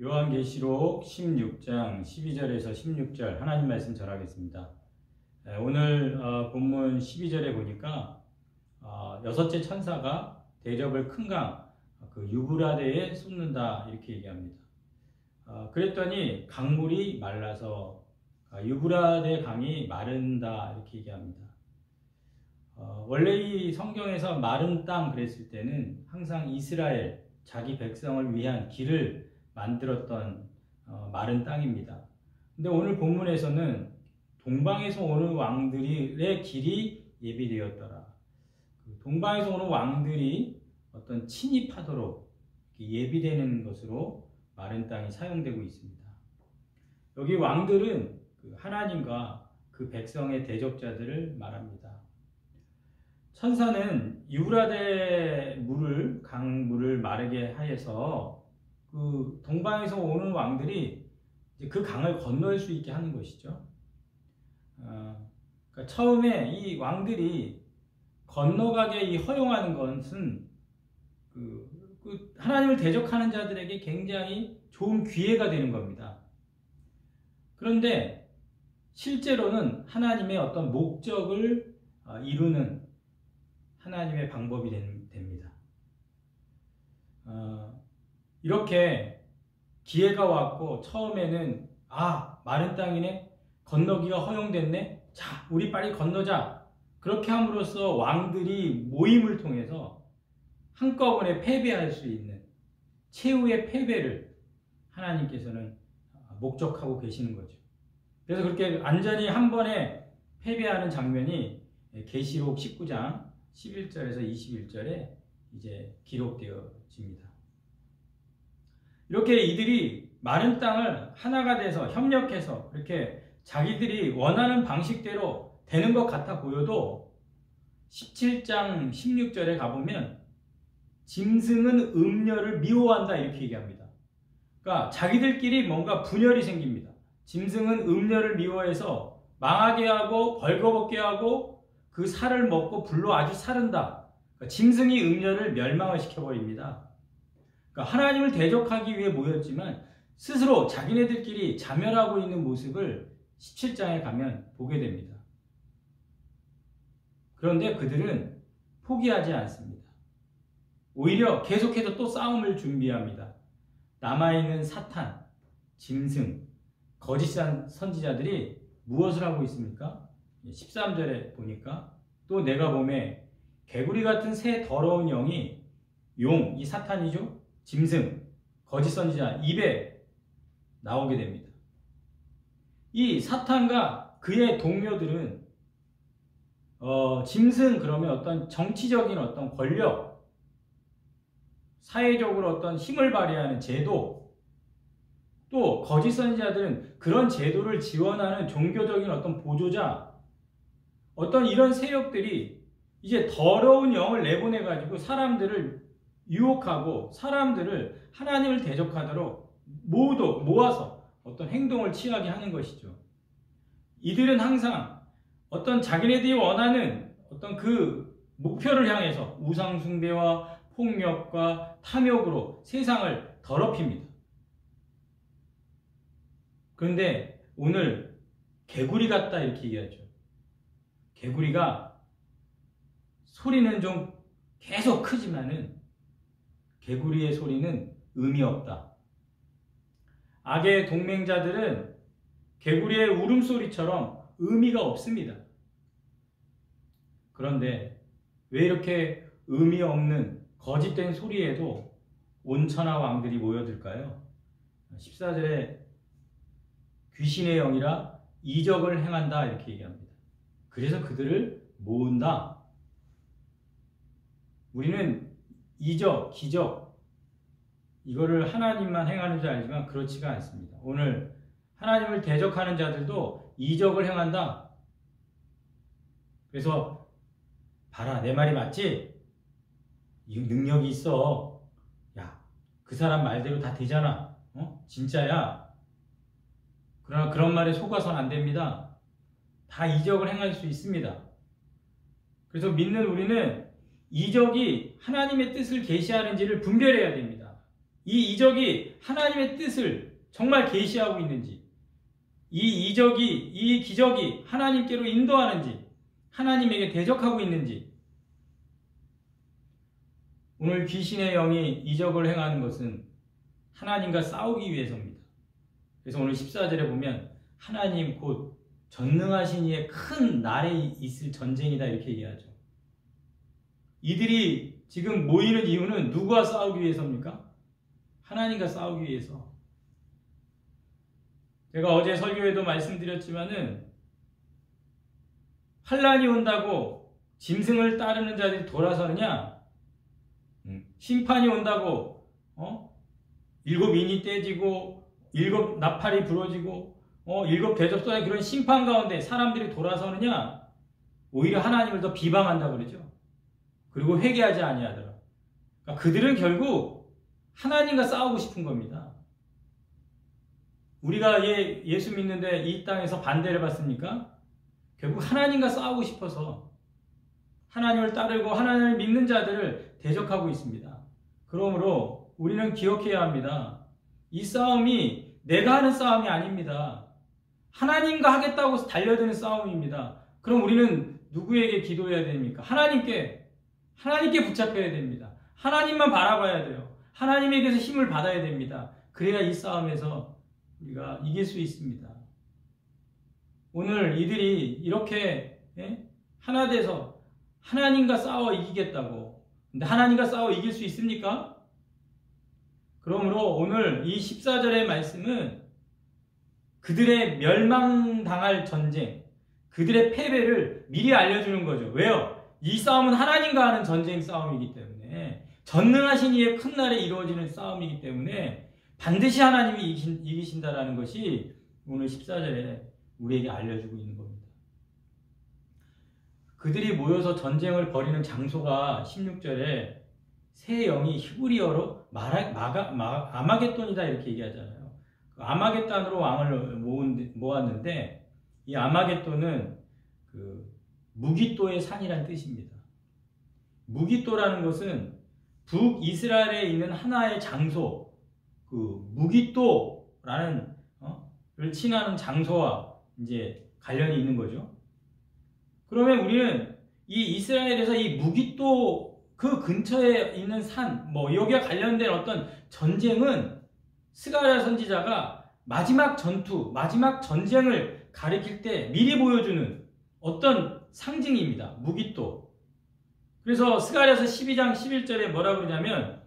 요한계시록 16장 12절에서 16절 하나님 말씀 전하겠습니다. 오늘 본문 12절에 보니까 여섯째 천사가 대접을 큰 강, 그 유브라데에 쏟는다 이렇게 얘기합니다. 그랬더니 강물이 말라서 유브라데 강이 마른다 이렇게 얘기합니다. 원래 이 성경에서 마른 땅 그랬을 때는 항상 이스라엘 자기 백성을 위한 길을 만들었던 마른 땅입니다. 근데 오늘 본문에서는 동방에서 오는 왕들의 길이 예비되었더라. 동방에서 오는 왕들이 어떤 침입하도록 예비되는 것으로 마른 땅이 사용되고 있습니다. 여기 왕들은 하나님과 그 백성의 대적자들을 말합니다. 천사는 유브라데 강물을 마르게 하여서 그 동방에서 오는 왕들이 이제 그 강을 건널 수 있게 하는 것이죠. 그러니까 처음에 이 왕들이 건너가게 허용하는 것은 그 하나님을 대적하는 자들에게 굉장히 좋은 기회가 되는 겁니다. 그런데 실제로는 하나님의 어떤 목적을 이루는 하나님의 방법이 됩니다. 이렇게 기회가 왔고 처음에는 마른 땅이네, 건너기가 허용됐네, 자 우리 빨리 건너자, 그렇게 함으로써 왕들이 모임을 통해서 한꺼번에 패배할 수 있는 최후의 패배를 하나님께서는 목적하고 계시는 거죠. 그래서 그렇게 완전히 한 번에 패배하는 장면이 계시록 19장 11절에서 21절에 이제 기록되어집니다. 이렇게 이들이 마른 땅을 하나가 돼서 협력해서 이렇게 자기들이 원하는 방식대로 되는 것 같아 보여도 17장 16절에 가보면 짐승은 음녀를 미워한다 이렇게 얘기합니다. 그러니까 자기들끼리 뭔가 분열이 생깁니다. 짐승은 음녀를 미워해서 망하게 하고 벌거벗게 하고 그 살을 먹고 불로 아주 사른다. 그러니까 짐승이 음녀를 멸망을 시켜버립니다. 그러니까 하나님을 대적하기 위해 모였지만 스스로 자기네들끼리 자멸하고 있는 모습을 17장에 가면 보게 됩니다. 그런데 그들은 포기하지 않습니다. 오히려 계속해서 또 싸움을 준비합니다. 남아있는 사탄, 짐승, 거짓 선지자들이 무엇을 하고 있습니까? 13절에 보니까 또 내가 보매 개구리 같은 새 더러운 영이 이 사탄이죠? 짐승, 거짓 선지자 입에 나오게 됩니다. 이 사탄과 그의 동료들은 짐승 그러면 어떤 정치적인 어떤 권력, 사회적으로 어떤 힘을 발휘하는 제도, 또 거짓 선지자들은 그런 제도를 지원하는 종교적인 어떤 보조자, 어떤 이런 세력들이 이제 더러운 영을 내보내가지고 사람들을 유혹하고 사람들을 하나님을 대적하도록 모아서 어떤 행동을 취하게 하는 것이죠. 이들은 항상 어떤 자기네들이 원하는 어떤 그 목표를 향해서 우상숭배와 폭력과 탐욕으로 세상을 더럽힙니다. 그런데 오늘 개구리 같다 이렇게 얘기하죠. 개구리가 소리는 좀 계속 크지만은 개구리의 소리는 의미 없다. 악의 동맹자들은 개구리의 울음소리처럼 의미가 없습니다. 그런데 왜 이렇게 의미 없는 거짓된 소리에도 온천하 왕들이 모여들까요? 14절에 귀신의 영이라 이적을 행한다 이렇게 얘기합니다. 그래서 그들을 모은다. 우리는 이적, 기적 이거를 하나님만 행하는 줄 알지만 그렇지가 않습니다. 오늘 하나님을 대적하는 자들도 이적을 행한다. 그래서 봐라 내 말이 맞지? 이 능력이 있어. 야, 그 사람 말대로 다 되잖아. 진짜야. 그러나 그런 말에 속아서는 안 됩니다. 다 이적을 행할 수 있습니다. 그래서 믿는 우리는 이적이 하나님의 뜻을 계시하는지를 분별해야 됩니다. 이 이적이 하나님의 뜻을 정말 계시하고 있는지, 이 기적이 하나님께로 인도하는지, 하나님에게 대적하고 있는지. 오늘 귀신의 영이 이적을 행하는 것은 하나님과 싸우기 위해서입니다. 그래서 오늘 14절에 보면 하나님 곧 전능하신 이의 큰 날에 있을 전쟁이다 이렇게 얘기하죠. 이들이 지금 모이는 이유는 누구와 싸우기 위해서입니까? 하나님과 싸우기 위해서. 제가 어제 설교에도 말씀드렸지만은 환란이 온다고 짐승을 따르는 자들이 돌아서느냐? 심판이 온다고 7인이 떼지고 7 나팔이 부러지고 7 대접선의 그런 심판 가운데 사람들이 돌아서느냐? 오히려 하나님을 더 비방한다고 그러죠. 그리고 회개하지 아니하더라. 그러니까 그들은 결국 하나님과 싸우고 싶은 겁니다. 우리가 예수 믿는데 이 땅에서 반대를 받습니까? 결국 하나님과 싸우고 싶어서 하나님을 따르고 하나님을 믿는 자들을 대적하고 있습니다. 그러므로 우리는 기억해야 합니다. 이 싸움이 내가 하는 싸움이 아닙니다. 하나님과 하겠다고 달려드는 싸움입니다. 그럼 우리는 누구에게 기도해야 됩니까? 하나님께 붙잡혀야 됩니다. 하나님만 바라봐야 돼요. 하나님에게서 힘을 받아야 됩니다. 그래야 이 싸움에서 우리가 이길 수 있습니다. 오늘 이들이 이렇게 하나 돼서 하나님과 싸워 이기겠다고. 근데 하나님과 싸워 이길 수 있습니까? 그러므로 오늘 이 14절의 말씀은 그들의 멸망당할 전쟁, 그들의 패배를 미리 알려주는 거죠. 왜요? 이 싸움은 하나님과 하는 전쟁 싸움이기 때문에, 전능하신 이의 큰 날에 이루어지는 싸움이기 때문에 반드시 하나님이 이기신다라는 것이 오늘 14절에 우리에게 알려주고 있는 겁니다. 그들이 모여서 전쟁을 벌이는 장소가 16절에 새 영이 히브리어로 아마겟돈이다 이렇게 얘기하잖아요. 아마겟돈으로 왕을 모았는데 이 아마겟돈은 무기또의 산이라는 뜻입니다. 무기또라는 것은 북이스라엘에 있는 하나의 장소, 무기또라는 를 칭하는 장소와 이제 관련이 있는 거죠. 그러면 우리는 이 이스라엘에서 이 무기또 그 근처에 있는 산, 여기와 관련된 어떤 전쟁은 스가랴 선지자가 마지막 전투, 마지막 전쟁을 가리킬 때 미리 보여주는 어떤 상징입니다. 무기또. 그래서 스가랴서 12장 11절에 뭐라고 그러냐면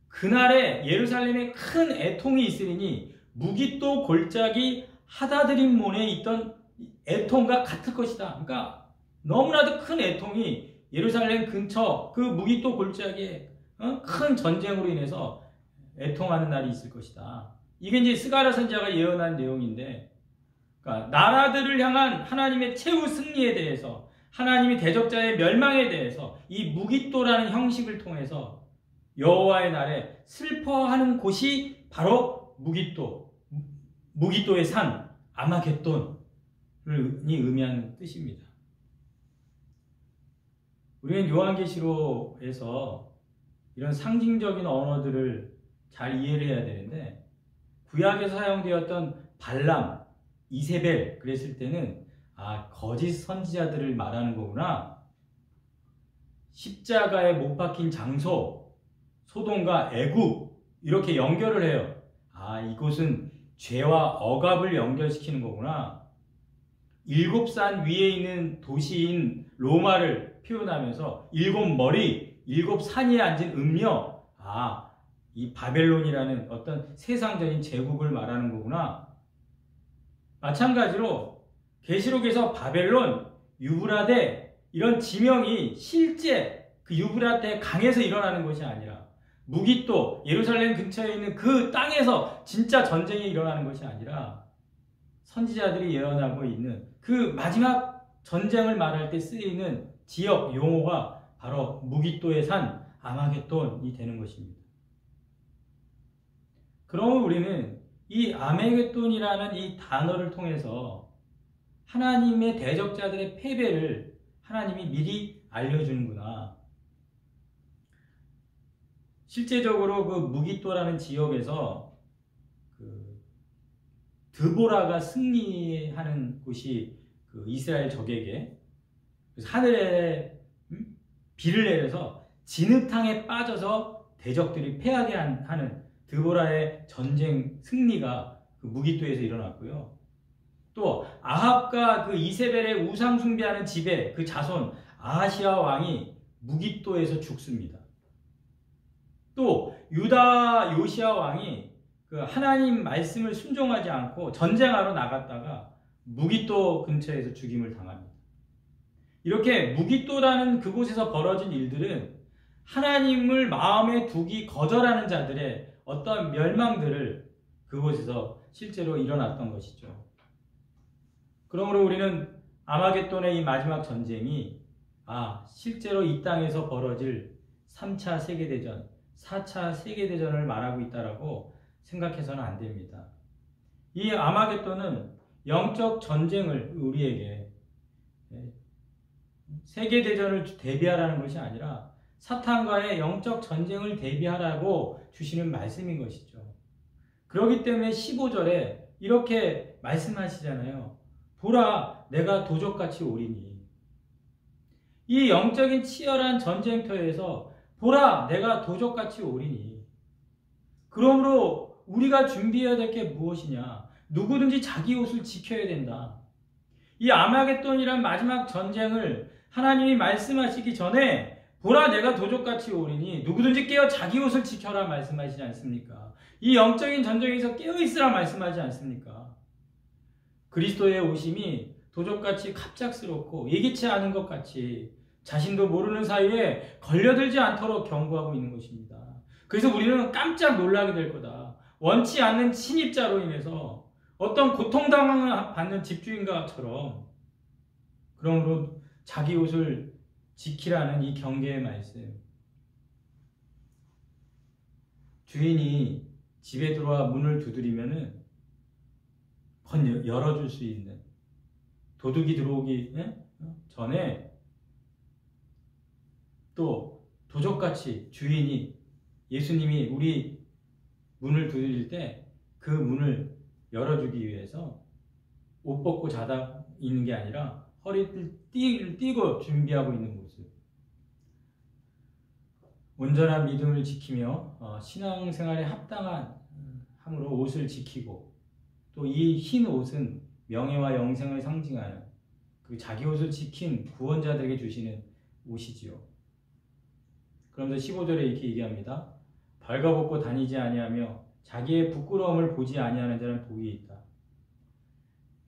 그날에 예루살렘에 큰 애통이 있으리니 무기또 골짜기 하다드림몬에 있던 애통과 같을 것이다. 그러니까 너무나도 큰 애통이 예루살렘 근처 그 무기또 골짜기에 큰 전쟁으로 인해서 애통하는 날이 있을 것이다. 이게 이제 스가랴 선지자가 예언한 내용인데, 그러니까 나라들을 향한 하나님의 최후 승리에 대해서, 하나님이 대적자의 멸망에 대해서 이 무기또라는 형식을 통해서 여호와의 날에 슬퍼하는 곳이 바로 무기또의 산 아마겟돈이 의미하는 뜻입니다. 우리는 요한계시록에서 이런 상징적인 언어들을 잘 이해를 해야 되는데, 구약에서 사용되었던 발람, 이세벨 그랬을 때는 거짓 선지자들을 말하는 거구나. 십자가에 못 박힌 장소, 소돔과 애굽 이렇게 연결을 해요. 이곳은 죄와 억압을 연결시키는 거구나. 7산 위에 있는 도시인 로마를 표현하면서 7머리, 7산위에 앉은 음녀, 이 바벨론이라는 어떤 세상적인 제국을 말하는 거구나. 마찬가지로 계시록에서 바벨론, 유브라데 이런 지명이 실제 그 유브라데 강에서 일어나는 것이 아니라 무기또 예루살렘 근처에 있는 그 땅에서 진짜 전쟁이 일어나는 것이 아니라 선지자들이 예언하고 있는 그 마지막 전쟁을 말할 때 쓰이는 지역 용어가 바로 무기또의 산 아마겟돈이 되는 것입니다. 그러면 우리는 이 아마겟돈이라는 이 단어를 통해서 하나님의 대적자들의 패배를 하나님이 미리 알려주는구나. 실제적으로 그 무기또라는 지역에서 그 드보라가 승리하는 곳이 그 이스라엘 적에게 그래서 하늘에 비를 내려서 진흙탕에 빠져서 대적들이 패하게 하는 드보라의 전쟁 승리가 그 무기또에서 일어났고요. 또 아합과 그 이세벨의 우상 숭배하는 집에 그 자손 아하시아 왕이 무기또에서 죽습니다. 또 유다 요시아 왕이 그 하나님 말씀을 순종하지 않고 전쟁하러 나갔다가 무기또 근처에서 죽임을 당합니다. 이렇게 무기또라는 그곳에서 벌어진 일들은 하나님을 마음에 두기 거절하는 자들의 어떤 멸망들을 그곳에서 실제로 일어났던 것이죠. 그러므로 우리는 아마겟돈의 이 마지막 전쟁이 실제로 이 땅에서 벌어질 3차 세계대전, 4차 세계대전을 말하고 있다라고 생각해서는 안 됩니다. 이 아마겟돈은 영적 전쟁을 우리에게 세계대전을 대비하라는 것이 아니라 사탄과의 영적 전쟁을 대비하라고 주시는 말씀인 것이죠. 그렇기 때문에 15절에 이렇게 말씀하시잖아요. 보라, 내가 도적같이 오리니. 이 영적인 치열한 전쟁터에서 보라, 내가 도적같이 오리니. 그러므로 우리가 준비해야 될 게 무엇이냐? 누구든지 자기 옷을 지켜야 된다. 이 아마겟돈이란 마지막 전쟁을 하나님이 말씀하시기 전에 보라, 내가 도적같이 오리니 누구든지 깨어 자기 옷을 지켜라 말씀하시지 않습니까? 이 영적인 전쟁에서 깨어있으라 말씀하지 않습니까? 그리스도의 오심이 도적같이 갑작스럽고 예기치 않은 것 같이 자신도 모르는 사이에 걸려들지 않도록 경고하고 있는 것입니다. 그래서 우리는 깜짝 놀라게 될 거다. 원치 않는 침입자로 인해서 어떤 고통당하는 집주인과처럼 그러므로 자기 옷을 지키라는 이 경계의 말씀. 주인이 집에 들어와 문을 두드리면은 열어줄 수 있는 도둑이 들어오기 전에 또 도적같이 주인이 예수님이 우리 문을 두드릴 때 그 문을 열어주기 위해서 옷 벗고 자다 있는 게 아니라 허리를 띄고 준비하고 있는 모습. 온전한 믿음을 지키며 신앙생활에 합당한 함으로 옷을 지키고 또 이 흰 옷은 명예와 영생을 상징하는 그 자기 옷을 지킨 구원자들에게 주시는 옷이지요. 그러면서 15절에 이렇게 얘기합니다. 벌거벗고 다니지 아니하며 자기의 부끄러움을 보지 아니하는 자는 복이 있다.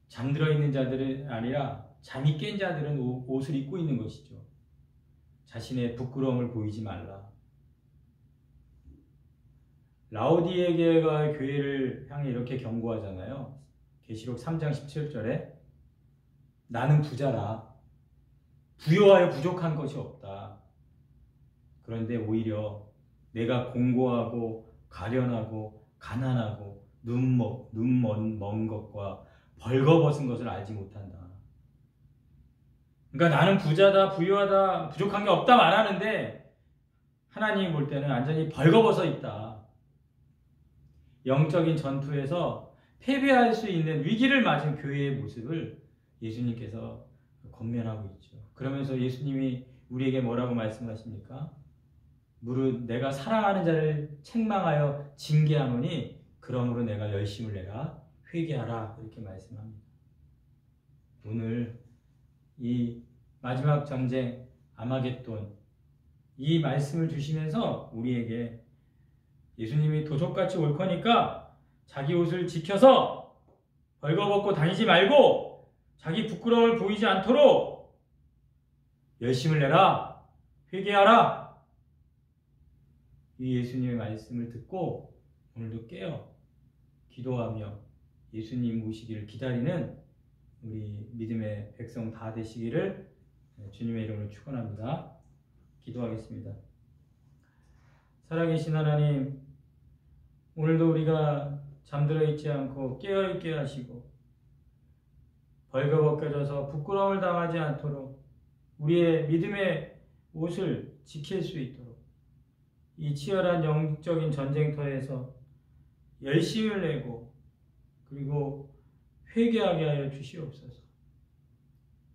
잠들어 있는 자들은 아니라 잠이 깬 자들은 옷을 입고 있는 것이죠. 자신의 부끄러움을 보이지 말라. 라오디게가 교회를 향해 이렇게 경고하잖아요. 계시록 3장 17절에 나는 부자라. 부요하여 부족한 것이 없다. 그런데 오히려 내가 공고하고 가련하고 가난하고 눈 먼 것과 벌거벗은 것을 알지 못한다. 그러니까 나는 부자다, 부유하다, 부족한 게 없다 말하는데 하나님이 볼 때는 완전히 벌거벗어 있다. 영적인 전투에서 패배할 수 있는 위기를 맞은 교회의 모습을 예수님께서 권면하고 있죠. 그러면서 예수님이 우리에게 뭐라고 말씀하십니까? 무릇 내가 사랑하는 자를 책망하여 징계하노니 그러므로 내가 열심을 내라 회개하라 이렇게 말씀합니다. 오늘 이 마지막 전쟁 아마겟돈 이 말씀을 주시면서 우리에게 예수님이 도적같이 올 거니까 자기 옷을 지켜서 벌거벗고 다니지 말고 자기 부끄러움을 보이지 않도록 열심을 내라 회개하라. 이 예수님의 말씀을 듣고 오늘도 깨어 기도하며 예수님 오시기를 기다리는 우리 믿음의 백성 다 되시기를 주님의 이름으로 축원합니다. 기도하겠습니다. 살아계신 하나님, 오늘도 우리가 잠들어 있지 않고 깨어 있게 하시고 벌거벗겨져서 부끄러움을 당하지 않도록 우리의 믿음의 옷을 지킬 수 있도록 이 치열한 영적인 전쟁터에서 열심을 내고 그리고 회개하게 하여 주시옵소서.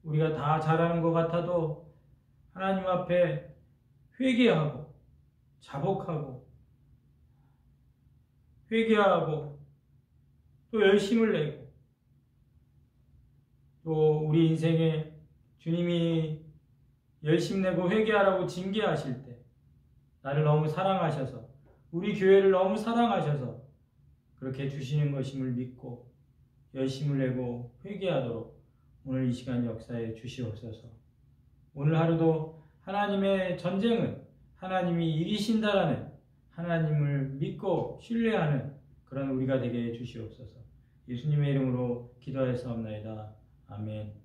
우리가 다 잘하는 것 같아도 하나님 앞에 회개하고 자복하고 회개하고 또 열심을 내고 또 우리 인생에 주님이 열심 내고 회개하라고 징계하실 때 나를 너무 사랑하셔서 우리 교회를 너무 사랑하셔서 그렇게 주시는 것임을 믿고 열심을 내고 회개하도록 오늘 이 시간 역사에 주시옵소서. 오늘 하루도 하나님의 전쟁은 하나님이 이기신다라는 하나님을 믿고 신뢰하는 그런 우리가 되게 해 주시옵소서. 예수님의 이름으로 기도하였사옵나이다. 아멘.